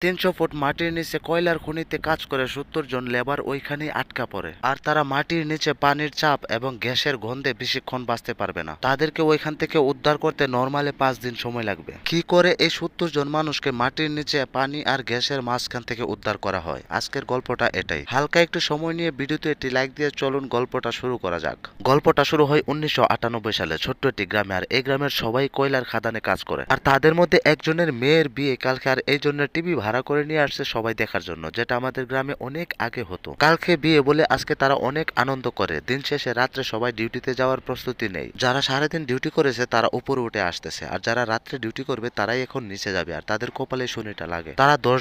300 foot মাটির নিচে কয়লার খনিতে কাজ করে 70 জন লেবার ওইখানেই আটকা পড়ে। আর তারা মাটির নিচে পানির চাপ এবং গ্যাসের গন্ধে বেশিক্ষণ বাঁচতে পারবে না। তাদেরকে ওইখান থেকে উদ্ধার করতে নরমালে 5 দিন সময় লাগবে। কি করে এই 70 জন মানুষকে মাটির নিচে পানি আর গ্যাসের মাঝখান থেকে উদ্ধার করা হয়, আজকের গল্পটা এটাই। হালকা একটু সময় নিয়ে ভিডিওতে একটি লাইক দিয়ে চলুন গল্পটা শুরু করা যাক। গল্পটা শুরু হয় 1998 সালে ছোট্ট একটি গ্রামে। আর এই গ্রামের সবাই কয়লার খাদানে কাজ করে। আর তাদের মধ্যে একজনের মেয়ের বিয়ে কালকে, আর এই জন্য টিভি ভাড়া করে নিয়ে আসছে সবাই দেখার জন্য, যেটা আমাদের গ্রামে অনেক আগে হতো। কালকে বিয়ে বলে আজকে তারা অনেক আনন্দ করে। দিন শেষে রাত্রে সবাই ডিউটিতে যাওয়ার প্রস্তুতি নেই। যারা সারাদিন ডিউটি করেছে তারা উপরে উঠে আসতেছে, আর যারা রাত্রে ডিউটি করবে তারাই এখন নিচে যাবে। আর তাদের কপালে শনিটা লাগে। তারা 10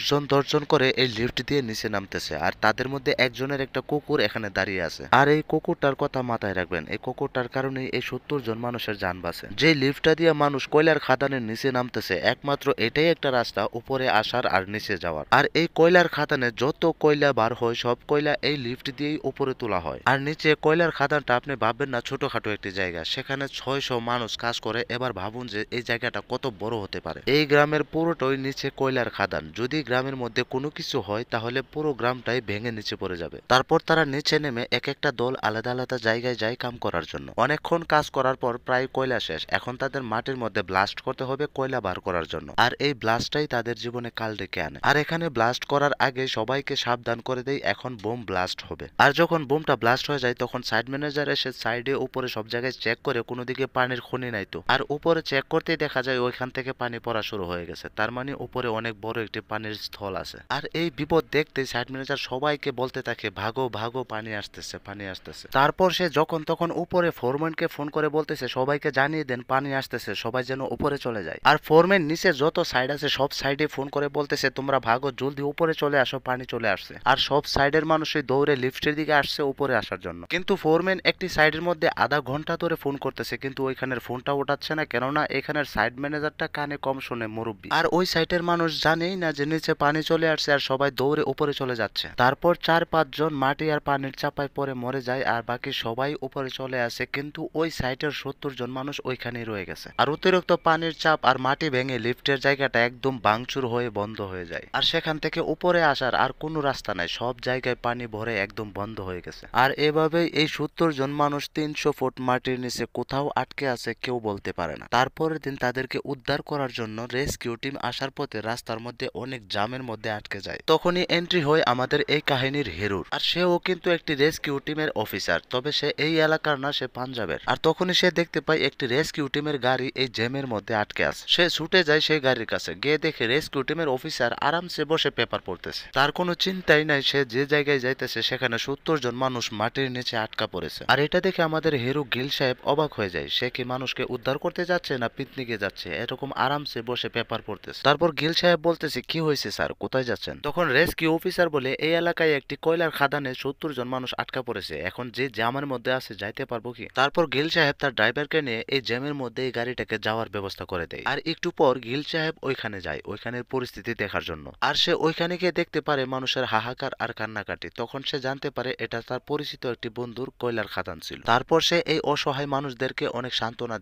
জন করে এই লিফট দিয়ে নিচে নামতেছে। আর তাদের মধ্যে একজনের একটা কুকুর এখানে দাঁড়িয়ে আছে। আর এই কুকুরটার কথা মাথায় রাখবেন, এই কুকুরটার কারণে এই 70 জন মানুষের যান বাঁচে। যে লিফটটা দিয়ে মানুষ কয়লার খাদানের নিচে নামতেছে, একমাত্র এটাই একটা রাস্তা উপরে আসার আর নিচে যাওয়ার। আর এই কয়লার খাদানে যত কয়লা বার হয় সব কয়লা এই লিফট দিয়েই উপরে তোলা হয়। আর নিচে কয়লার খাদানটা আপনি ভাববেন না ছোটখাটো একটি জায়গা, সেখানে 600 মানুষ কাজ করে। এবার ভাবুন যে এই জায়গাটা কত বড় হতে পারে। এই গ্রামের পুরোটাই নিচে কয়লার খাদান। যদি গ্রামের মধ্যে কোনো কিছু হয় তাহলে পুরো গ্রামটাই ভেঙে নিচে পড়ে যাবে। তারপর তারা নিচে নেমে এক একটা দল আলাদা আলাদা জায়গায় যায় কাম করার জন্য। অনেকক্ষণ কাজ করার পর প্রায় কয়লা শেষ। এখন তাদের মাটির মধ্যে ব্লাস্ট করতে হবে কয়লা বার করার জন্য। আর এই ব্লাস্টটাই তাদের জীবনে কাল ডেকে আনে। আর এখানে ব্লাস্ট করার আগে সবাইকে সাবধান করে দেয় এখন বোম ব্লাস্ট হবে। আর যখন বোমটা ব্লাস্ট হয়ে যায় তখন সাইড ম্যানেজার এসে সাইডে উপরে সব জায়গায় চেক করে কোনো দিকে পানির খনি নাই তো। আর উপরে চেক করতেই দেখা যায় ওইখান থেকে পানি পড়া শুরু হয়ে গেছে। তার মানে উপরে অনেক বড় একটি পানির স্থল আছে। আর এই বিপদ দেখতেই সাইড ম্যানেজার সবাইকে বলতে থাকে ভাগো ভাগো, পানি আসতেছে পানি আসতেছে। তারপর সে যখন তখন উপরে ফোরম্যানকে ফোন করে বলতেছে সবাইকে জানিয়ে দেন পানি আসতেছে, সবাই যেন উপরে চলে যায়। আর ফোরম্যান নিচে যত সাইড আছে সব সাইডে ফোন করে বলতেছে তোমরা ভাগো, জলদি উপরে চলে আসো, পানি চলে আসছে। আর সব সাইডের মানুষই দৌড়ে লিফটের দিকে আসছে উপরে আসার জন্য। কিন্তু ফোরম্যান একটি সাইডের মধ্যে আধা ঘন্টা ধরে ফোন করতেছে, কিন্তু ওইখানের ফোনটা ওঠাচ্ছে না, কেননা এখানের সাইড ম্যানেজারটা কানে কম শুনে, মুরব্বী। আর ওই সাইডের মানুষ জানেই না যে নিচে পানি চলে আসছে, আর সবাই দৌড়ে উপরে চলে যাচ্ছে। তারপর 4-5 জন মাটি আর পানির চাপায় পরে মরে যায়, আর বাকি সবাই উপরে চলে আসে। কিন্তু ওই সাইডের 70 জন মানুষ ওইখানেই রয়ে গেছে। আর অতিরিক্ত পানির চাপ আর মাটি ভেঙে লিফটের জায়গাটা একদম ভাঙচুর হয়ে বন্ধ হয়ে যায়। আর সেখান থেকে উপরে আসার আর কোনো রাস্তা নাই, সব জায়গায় পানি ভরে একদম বন্ধ হয়ে গেছে। আর এভাবেই এই 70 জন মানুষ 300 ফুট মাটির নিচে কোথাও আটকে আছে কেউ বলতে পারে না। তারপরের দিন তাদেরকে উদ্ধার করার জন্য রেস্কিউ টিম আসার পথে রাস্তার মধ্যে অনেক জামের মধ্যে আটকে যায়। তখনই এন্ট্রি হয় আমাদের এই কাহিনীর হিরোর। আর সেও কিন্তু একটি রেস্কিউ টিমের অফিসার, তবে সে এই এলাকার না, সে পাঞ্জাবের। আর তখনই সে দেখতে পায় একটি রেস্কিউ টিমের গাড়ি এই জ্যামের মধ্যে আটকে আছে। সে ছুটে যায় সেই গাড়ির কাছে, গিয়ে দেখে রেস্কিউ টিমের অফিসার আরামসে বসে পেপার পড়তেছে। তার কোনো চিন্তাই নাই, সে যে জায়গায় যাইতেছে সেখানে 70 জন মানুষ মাটির নিচে আটকা পড়েছে। আর এটা দেখে আমাদের হিরো গিল সাহেব অবাক হয়ে যায়, সে কি মানুষকে উদ্ধার করতে যাচ্ছে না পিকনিকে যাচ্ছে, এরকম আরামসে বসে পেপার পড়তেছে। তারপর গিল সাহেব বলতেছে কি হয়েছে স্যার, কোথায় যাচ্ছেন? তখন রেস্কিউ অফিসার বলে এই এলাকায় একটি কয়লার খাদানে 70 জন মানুষ আটকা পড়েছে, এখন যে জ্যামের মধ্যে আছে যাইতে পারবো কি? তারপর গিল সাহেব তার ড্রাইভারকে নিয়ে এই জ্যামের মধ্যে এই গাড়িটাকে যাওয়ার ব্যবস্থা করে দেয়। আর একটু পর গিল সাহেব ওইখানে যায় ওইখানের পরিস্থিতি দেখার জন্য। আর সে ওইখানে গিয়ে দেখতে পারে মানুষের হাহাকার আর কান্নাকাটি। তখন সে জানতে পারে এটা তার পরিচিত একটি বন্ধুর কয়লার খাদান ছিল। তারপর সে এই অসহায় মানুষদেরকে অনেক সান্ত্বনা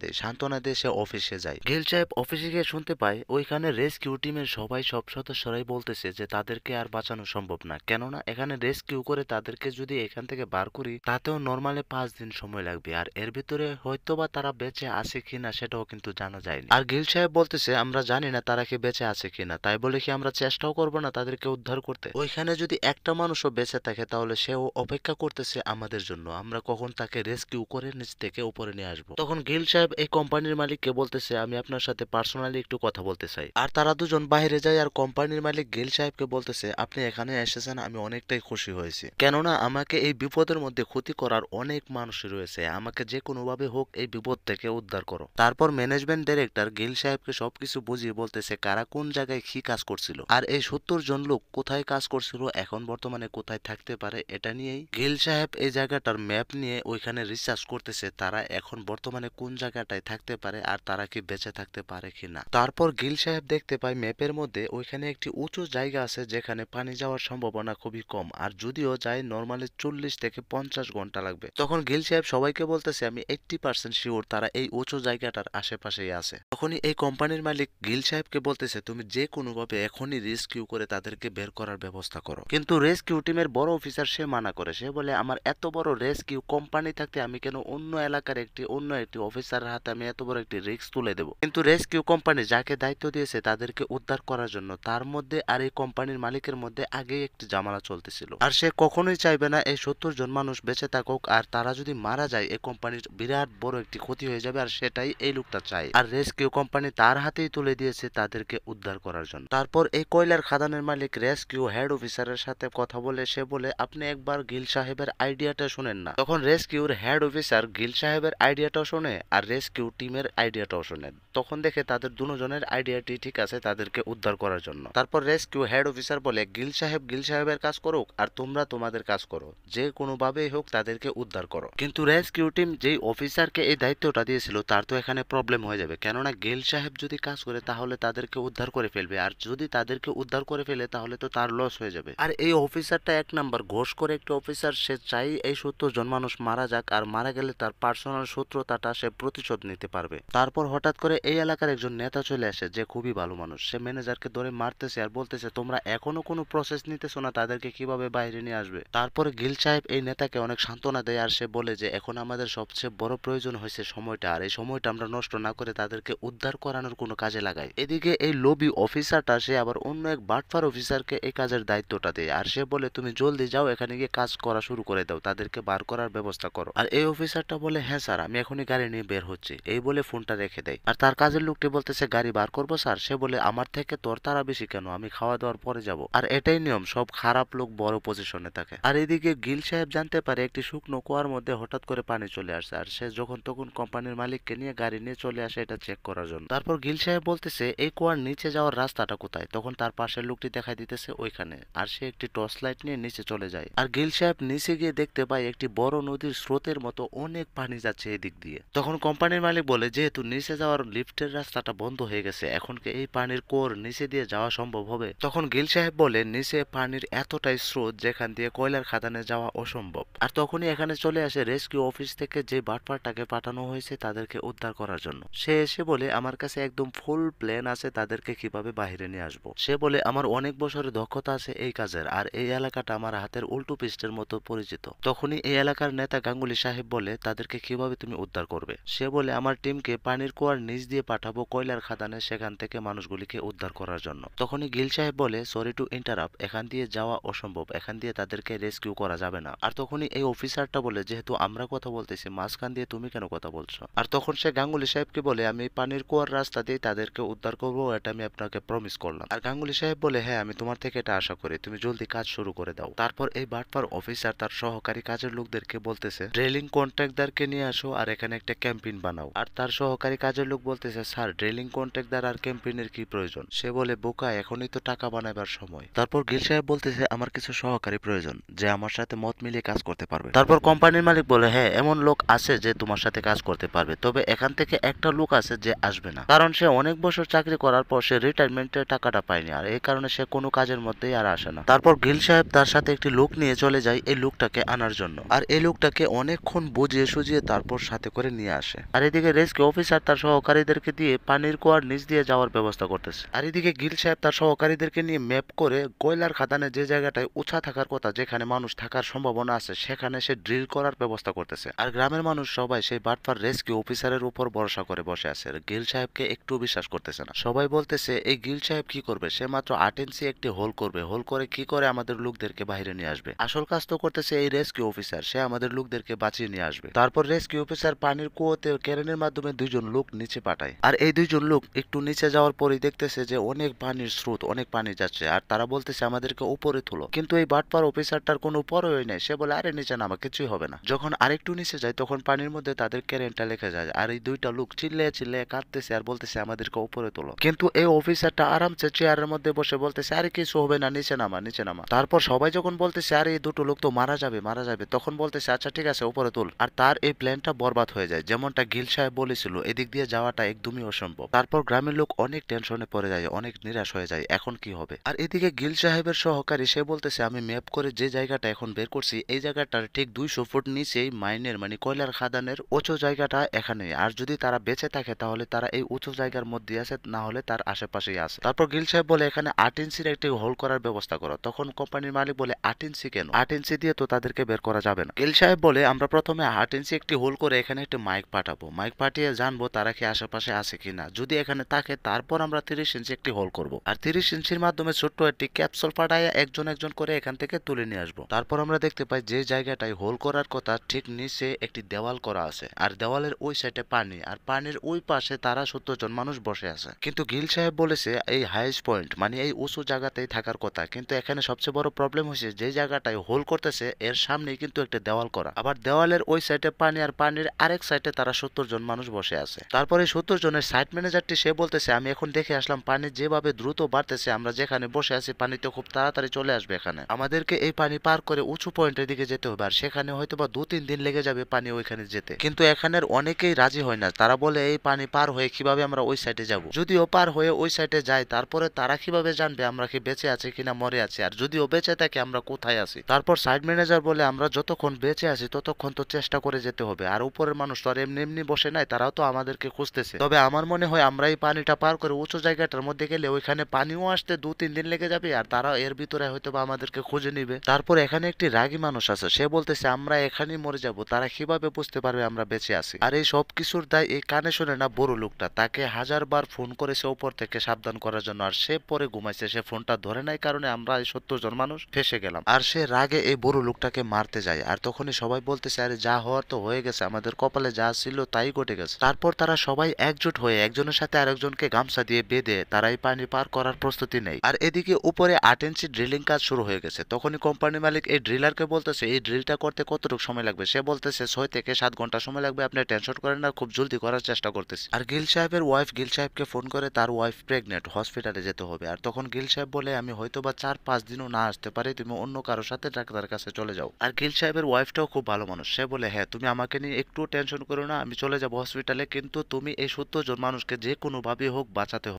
দিয়ে সে অফিসে যায়। গিল সাহেব অফিসে গিয়ে শুনতে পায় ওইখানে রেস্কিউ টিমের সবাই, সব সদস্যরাই বলতেছে যে তাদেরকে আর বাঁচানো সম্ভব না, কেননা এখানে রেস্কিউ করে তাদেরকে যদি এখান থেকে বার করি তাতেও নর্মালি 5 দিন সময় লাগবে। আর এর ভিতরে হয়তোবা তারা বেঁচে আছে কিনা সেটাও কিন্তু জানা যায়নি। আর গিল সাহেব বলতেছে আমরা জানি না তারা কি বেঁচে আছে কিনা, তাই বলে কি আমরা চেষ্টাও করবো না তাদেরকে উদ্ধার করতে? ওইখানে যদি একটা মানুষও বেঁচে থাকে তাহলে সেও অপেক্ষা করতেছে আমাদের জন্য, আমরা কখন তাকে রেস্কিউ করে নিচ থেকে উপরে নিয়ে আসবো। তখন গিল সাহেব এই কোম্পানির মালিককে বলতেছে আমি আপনার সাথে পার্সোনালি একটু কথা বলতে চাই। আর তারা দুজন বাইরে যায়। আর কোম্পানির মালিক গিল সাহেবকে বলতেছে আপনি এখানে এসেছেন, আমি অনেকটাই খুশি হয়েছি, কেননা আমাকে এই বিপদের মধ্যে ক্ষতি করার অনেক মানুষ রয়েছে, আমাকে যে কোনোভাবে হোক এই বিপদ থেকে উদ্ধার করো। তারপর ম্যানেজমেন্ট ডাইরেক্টর গিল সাহেবকে সবকিছু বুঝিয়ে বলতেছে কারা কোন জায়গায় কি কাজ করছিল, আর এই 70 জন লোক কোথায় কাজ করছিল, এখন বর্তমানে কোথায় থাকতে পারে, এটা নিয়েই গিল সাহেব এই জায়গাটার ম্যাপ নিয়ে ওইখানে রিসার্চ করতেছে তারা এখন বর্তমানে কোন জায়গাটায় থাকতে পারে আর তারা কি বেঁচে থাকতে পারে কিনা। তারপর গিল সাহেব দেখতে পায় ম্যাপের মধ্যে ওইখানে একটি উঁচু জায়গা আছে যেখানে পানি যাওয়ার সম্ভাবনা খুবই কম, আর যদিও যায় নর্মালি 40 থেকে 50 ঘন্টা লাগবে। তখন গিল সাহেব সবাইকে বলতেছে আমি 80% শিওর তারা এই উঁচু জায়গাটার আশেপাশেই আছে। তখনই এই কোম্পানির মালিক গিল সাহেবকে বলতেছে তুমি যে কোনোভাবে এখনই এখনই রেস্কিউ করে তাদেরকে বের করার ব্যবস্থা করো। কিন্তু রেস্কিউ টিমের বড় অফিসার সে মানা করে, সে বলে আমার এত বড় রেস্কিউ কোম্পানি থাকতে আমি কেন অন্য এলাকার অন্য একটি অফিসারের হাতে আমি এত বড় একটি রিস্ক তুলে দেবো। কিন্তু রেস্কিউ কোম্পানি যাকে দায়িত্ব দিয়েছে তাদেরকে উদ্ধার করার জন্য, তার মধ্যে আর এই কোম্পানির মালিকের মধ্যে আগেই একটি ঝামেলা চলতেছিল। আর সে কখনোই চাইবে না এই 70 জন মানুষ বেঁচে থাকুক, আর তারা যদি মারা যায় এই কোম্পানির বিরাট বড় একটি ক্ষতি হয়ে যাবে, আর সেটাই এই লোকটা চায়। আর রেস্কিউ কোম্পানি তার হাতেই তুলে দিয়েছে তাদেরকে উদ্ধার করার জন্য। তারপর এই কয়লার খাদানের মালিক রেস্কিউ হেড অফিসারের সাথে কথা বলে সে বলে আপনি একবার গিল সাহেবের আইডিয়াটা শুনেন না। তখন রেস্কিউর হেড অফিসার গিল সাহেবের আইডিয়াটাও শোনে আর রেস্কিউ টিমের আইডিয়াটাও শোনে। তখন দেখে তাদের দুজনের আইডিয়াটি ঠিক আছে তাদেরকে উদ্ধার করার জন্য। তারপর রেস্কিউ হেড অফিসার বলে গিল সাহেবের কাজ করুক আর তোমরা তোমাদের কাজ করো, যে কোনো ভাবেই হোক তাদেরকে উদ্ধার করো। কিন্তু রেস্কিউ টিম যেই অফিসারকে এই দায়িত্বটা দিয়েছিল তার তো এখানে প্রবলেম হয়ে যাবে, কেননা গিল সাহেব যদি কাজ করে তাহলে তাদেরকে উদ্ধার করে ফেলবে, আর যদি তাদেরকে উদ্ধার করে ফেলে তাহলে তো তার লস হয়ে যাবে। আর এই অফিসারটা এক নাম্বার ঘোষ করে একটি অফিসার, সে চাই এই 70 জন মানুষ মারা যাক, আর মারা গেলে তার পার্সোনাল শত্রুতাটা সে প্রতিশোধ নিতে পারবে। তারপর হঠাৎ করে এই এলাকার একজন নেতা চলে আসে যে খুবই ভালো মানুষ, সে ম্যানেজারকে ধরে মারতেছে আর বলতেছে তোমরা এখনো কোনো প্রসেস নিতেছো না তাদেরকে কিভাবে বাইরে নিয়ে আসবে। তারপরে গিল সাহেব এই নেতাকে অনেক সান্ত্বনা দেয় আর সে বলে যে এখন আমাদের সবচেয়ে বড় প্রয়োজন হয়েছে সময়টা, আর এই সময়টা আমরা নষ্ট না করে তাদেরকে উদ্ধার করানোর কোনো কাজে লাগাই। এদিকে এই লোভী অফিসারটা সে আবার অন্য এক বাটফার অফিসারকে এই কাজের দায়িত্বটা দেয়, আর সে বলে তুমি জলদি যাও এখানে গিয়ে কাজ করা শুরু করে দাও, তাদেরকে বার করার ব্যবস্থা করো। আর এই অফিসারটা বলে হ্যাঁ স্যার আমি এখনই গাড়ি নিয়ে বের হচ্ছি, এই বলে ফোনটা রেখে দেয়। আর তার কাজের লোকটি বলতেছে গাড়ি বার করবো স্যার, সে বলে আমার থেকে তোর তারা বেশি কেন, আমি খাওয়া দাওয়ার পরে যাব। আর এটাই নিয়ম, সব খারাপ লোক বড় পজিশনে থাকে। আর এদিকে গিল সাহেব জানতে পারে একটি শুকনো কুয়ার মধ্যে হঠাৎ করে পানি চলে আসছে, আর সে যখন তখন কোম্পানির মালিককে নিয়ে গাড়ি নিয়ে চলে আসে এটা চেক করার জন্য। তারপর গিল সাহেব বলতেছে এই কুয়ার নিচে যাওয়ার রাস্তাটা কোথায়, তখন তার পাশের লোকটি দেখাই দিতেছে ওইখানে, আর সে একটি টর্চ লাইট নিয়ে নিচে চলে যায়। আর গিল সাহেব নিচে গিয়ে দেখতে পায় একটি বড় নদীর স্রোতের মতো অনেক পানি যাচ্ছে এদিক দিয়ে। তখন কোম্পানির মালিক বলে যেহেতু নিচে যাওয়ার লিফটের রাস্তাটা বন্ধ হয়ে গেছে এখন কি এই পানির কোর নিচে দিয়ে যাওয়া সম্ভব হবে? তখন গিল সাহেব বলে নিচে পানির এতটাই স্রোত যেখান দিয়ে কয়লার খাদানে যাওয়া অসম্ভব। আর তখনই এখানে চলে আসে রেস্কিউ অফিস থেকে যে বাটপারটাকে পাঠানো হয়েছে তাদেরকে উদ্ধার করার জন্য। সে এসে বলে আমার কাছে একদম ফুল প্ল্যান আছে তাদেরকে কিভাবে বাইরে নিয়ে আসবো। সে বলে আমার অনেক বছরের দক্ষতা আছে এই কাজের, আর এই এলাকাটা আমার হাতের উল্টো পিস্টের মতো পরিচিত। তখনই এই এলাকার নেতা গাঙ্গুলি সাহেব বলে তাদেরকে কিভাবে তুমি উদ্ধার করবে। সে বলে আমার টিমকে পানির কুয়ার নিচ দিয়ে পাঠাবো কয়লার খাদানে, সেখান থেকে মানুষগুলিকে উদ্ধার করার জন্য। তখনই গিল সাহেব বলে সরি টু ইন্টারাপ্ট, এখান দিয়ে যাওয়া অসম্ভব, এখান দিয়ে তাদেরকে রেস্কিউ করা যাবে না। আর তখনই এই অফিসারটা বলে যেহেতু আমরা কথা বলতেছি মাঝখান দিয়ে তুমি কেন কথা বলছো। আর তখন সে গাঙ্গুলি সাহেবকে বলে আমি পানির কুয়ার রাস্তা দিয়ে তাদেরকে উদ্ধার করবো, এটা আমি আপনাকে প্রমিস করলাম। আর গাঙ্গুলি সাহেব বলে হ্যাঁ আমি তোমার থেকে এটা আশা করি, তুমি জলদি কাজ শুরু করে দাও। তারপর এই বাটপার অফিসার তার সহকারী কাজের লোকদেরকে বলতেছে ড্রিলিং কন্ট্রাক্টরকে নিয়ে আসো আর এখানে একটা ক্যাম্পেইন বানাও। আর তার সহকারী কাজের লোক বলতেছে স্যার ড্রিলিং কন্ট্রাক্টর আর ক্যাম্পেইনের কি প্রয়োজন। সে বলে বোকা এখনই তো টাকা বানাবার সময়। তারপর গিল সাহেব বলতেছে আমার কিছু সহকারী প্রয়োজন যে আমার সাথে মত মিলিয়ে কাজ করতে পারবে। তারপর কোম্পানির মালিক বলে হ্যাঁ এমন লোক আছে যে তোমার সাথে কাজ করতে পারবে, তবে এখান থেকে একটা লোক আছে যে আসবে না, কারণ সে অনেক বছর চাকরি করার পর সে রিটায়ারমেন্টের টাকাটা পায়নি, আর এই কারণে সে কোনো কাজের মধ্যেই আর আসে না। তারপর গিল সাহেব তার সাথে একটি লোক নিয়ে চলে যায় এই লোকটাকে আনার জন্য, আর এই লোকটাকে অনেকক্ষণ বুঝিয়ে সুঝিয়ে তারপর সাথে করে নিয়ে আসে। আর এদিকে রেস্কিউ অফিসার তার সহকারীদেরকে দিয়ে পানির কুয়ার নিচ দিয়ে যাওয়ার ব্যবস্থা করতেছে। আর এদিকে গিল সাহেব তার সহকারীদেরকে নিয়ে ম্যাপ করে কয়লার খাদানে যে জায়গাটায় উঁচা থাকার কথা, যেখানে মানুষ থাকার সম্ভাবনা আছে, সেখানে সে ড্রিল করার ব্যবস্থা করতেছে। আর গ্রামের মানুষ সবাই সেই বাটপার রেস্কিউ অফিসারের উপর ভরসা করে বসে আছে, গিল সাহেবকে একটু বিশ্বাস করতেছে না। সবাই বলতেছে এই গিল সাহেব কি করবে, সে মাত্র 8 ইঞ্চি একটি হোল করবে, হোল করে কি করে আমাদের লোকদেরকে বাইরে নিয়ে আসবে। আসল কাজ তো করতেছে এই রেস্কিউ অফিসার, সে আমাদের লোকদেরকে বাঁচিয়ে নিয়ে আসবে। তারপর রেস্কিউ অফিসার পানির কুয়োতে ক্যারেনের মাধ্যমে দুইজন লোক নিচে পাঠায়। আর এই দুইজন লোক একটু নিচে যাওয়ার পরই দেখতেছে যে অনেক পানির স্রোত, অনেক পানি যাচ্ছে, আর তারা বলতেছে আমাদেরকে উপরে তুলো। কিন্তু এই বাটপার অফিসারটার কোনো উপরই নাই, সে বলে আরে নিচে নামা কিছুই হবে না। যখন আরেকটু নিচে যায় তখন পানির মধ্যে তাদের ক্যারেনটা লেখা যায়, আর এই দুইটা লোক চিল্লিয়ে চিল্লিয়ে কাঁদতেছে আর বলতেছে আমাদেরকে উপরে তোলো। কিন্তু এই অফিসারটা আরামসে চেয়ারের মধ্যে বসে বলতেছে আরে কিছু হবে না, নিচে নামা নিচে নামা। তারপর সবাই যখন বলতেছে আরে এই দুটো লোক তো মারা যাবে মারা যাবে, তখন বলতেছে আচ্ছা ঠিক আছে উপরে তুল। আর তার এই প্ল্যানটা বরবাদ হয়ে যায়, যেমনটা গিল সাহেব বলেছিল এদিক দিয়ে যাওয়াটা একদমই অসম্ভব। তারপর গ্রামের লোক অনেক টেনশনে পড়ে যায়, অনেক নিরাশ হয়ে যায় এখন কি হবে। আর এদিকে গিল সাহেবের সহকারী সে বলতেছে আমি ম্যাপ করে যে জায়গাটা এখন বের করছি এই জায়গাটার ঠিক 200 ফুট নিচেই মাইনের মানে কয়লার খাদানের উঁচু জায়গাটা এখানে, আর যদি তারা বেঁচে থাকে তাহলে তারা এই উঁচু জায়গার মধ্যে আছে, না হলে তার আশেপাশেই আছে। তারপর গিল সাহেব বলে এখানে 8 ইঞ্চির একটি হোল করার ব্যবস্থা করো। তখন কোম্পানির মালিক বলে 8 ইঞ্চি কেন? 8 ইঞ্চি দিয়ে তো তাদেরকে বের করা যাবে না। গিল সাহেব বলে আমরা প্রথমে 8 ইঞ্চি একটি হোল করে এখানে একটি মাইক পাঠাবো, মাইক পাঠিয়ে জানবো তারা কি আশেপাশে আছে কিনা, যদি এখানে থাকে তারপর আমরা 30 ইঞ্চি একটি হোল করব। আর 30 ইঞ্চির মাধ্যমে ছোট্ট একটি ক্যাপসুল পাঠায় একজন একজন করে এখান থেকে তুলে নিয়ে আসবো। তারপর আমরা দেখতে পাই যে জায়গাটায় হোল করার কথা ঠিক নিচে একটি দেওয়াল করা আছে, আর দেওয়ালের ওই সাইডে পানি, আর পানির ওই পাশে তারা 70 জন মানুষ বসে আছে। কিন্তু গিল সাহেব বলেছে এই হাইস্ট পয়েন্ট মানে এই উঁচু জায়গাতেই থাকার কথা, কিন্তু এখানে সবচেয়ে বড় প্রবলেম হয়েছে যে জায়গাটায় হোল করতেছে এর সামনেই কিন্তু একটা দেওয়াল করা, আবার দেওয়ালের ওই সাইডে পানি আর পানির আরেক সাইডে তারা 70 জন মানুষ বসে আছে। তারপরে 70 জনের সাইট ম্যানেজারটি সে বলতেছে আমি এখন দেখে আসলাম পানি যেভাবে দ্রুত বাড়তেছে, আমরা যেখানে বসে আছি পানিতে খুব তাড়াতাড়ি চলে আসবে এখানে, আমাদেরকে এই পানি পার করে উঁচু পয়েন্টের দিকে যেতে হবে, আর সেখানে হয়তো বা 2-3 দিন লেগে যাবে পানি ওইখানে যেতে। কিন্তু এখানের অনেকেই রাজি হয় না, তারা বলে এই পানি পার হয়ে কিভাবে আমরা ওই সাইডে যাব, যদিও পার হয়ে ওই সাইডে যাই তারপরে তারা কিভাবে জানবে আমরা কি বেঁচে আছি কিনা মরে আছি, আর যদিও বেঁচে থাকি আমরা কোথায় আছি। তারপর সাইড ম্যানেজার বলে আমরা যতক্ষণ বেঁচে আছি ততক্ষণ তো চেষ্টা করে যেতে হবে, আর উপরের মানুষ তো আর এমনি এমনি বসে নাই, তারাও তো আমাদেরকে খুঁজতেছে। তবে আমার মনে হয় আমরা এই পানিটা পার করে উঁচু জায়গাটার মধ্যে গেলে ওইখানে পানিও আসতে 2-3 দিন লেগে যাবে, আর তারা এর ভিতরে হয়তো বা আমাদেরকে খুঁজে নিবে। তারপর এখানে একটি রাগী মানুষ আছে, সে বলতেছে আমরা এখানেই মরে যাব, তারা কিভাবে বুঝতে পারবে আমরা বেঁচে আছি। আর এই সব কিছুর দায় এই কানে শুনে না বড় লোকটা, তাকে 1000বার ফোন করেছে উপর থেকে সাবধান করার জন্য, আর সে পরে ঘুমাইছে, সে ফোনটা ধরে নাই কারণে আমরা এই 70 জন মানুষ ফেসে গেলাম। আর সে রাগে এই বড় লোকটাকে মারতে যায়, আর তখনই সবাই বলতেছে আরে যা হওয়ার তো হয়ে গেছে, আমাদের কপালে যা ছিল তাই ঘটে গেছে। তারপর তারা সবাই একজোট হয়ে একজনের সাথে আরেকজনকে গামছা দিয়ে বেঁধে তারা এই পানি পার করার প্রস্তুতি নেই। আর এদিকে উপরে 8 ইঞ্চি ড্রিলিং কাজ শুরু হয়ে গেছে। তখনই কোম্পানির মালিক এই ড্রিলারকে বলতেছে এই ড্রিলটা করতে কতটুকু সময় লাগবে, সে বলতেছে 6 থেকে 7 ঘন্টা সময় লাগবে, আপনি টেনশন করেন না, খুব জলদি করার চেষ্টা করতেছি। আর গিল সাহেবের ওয়াইফ গিল সাহেবকে ফোন করে তার ওয়াইফ প্রেগনেন্ট, হসপিটালে যেতে হবে। আর তখন গিল সাহেব বলে আমি হয়তো বা 4-5 দিনও না আসতে পারি, তুমি অন্য কারোর সাথে ডাক্তারের কাছে চলে যাও। আর গিল সাহেবের ওয়াইফটাও খুব ভালো মানুষ, সে বলে হ্যাঁ তুমি আমাকে নিয়ে একটু টেনশন করো না, আমি চলে যাবো হসপিটালে, কিন্তু তুমি এই 70 জন মানুষকে যে কোনো ভাবে হোক বাঁচাতে হবে।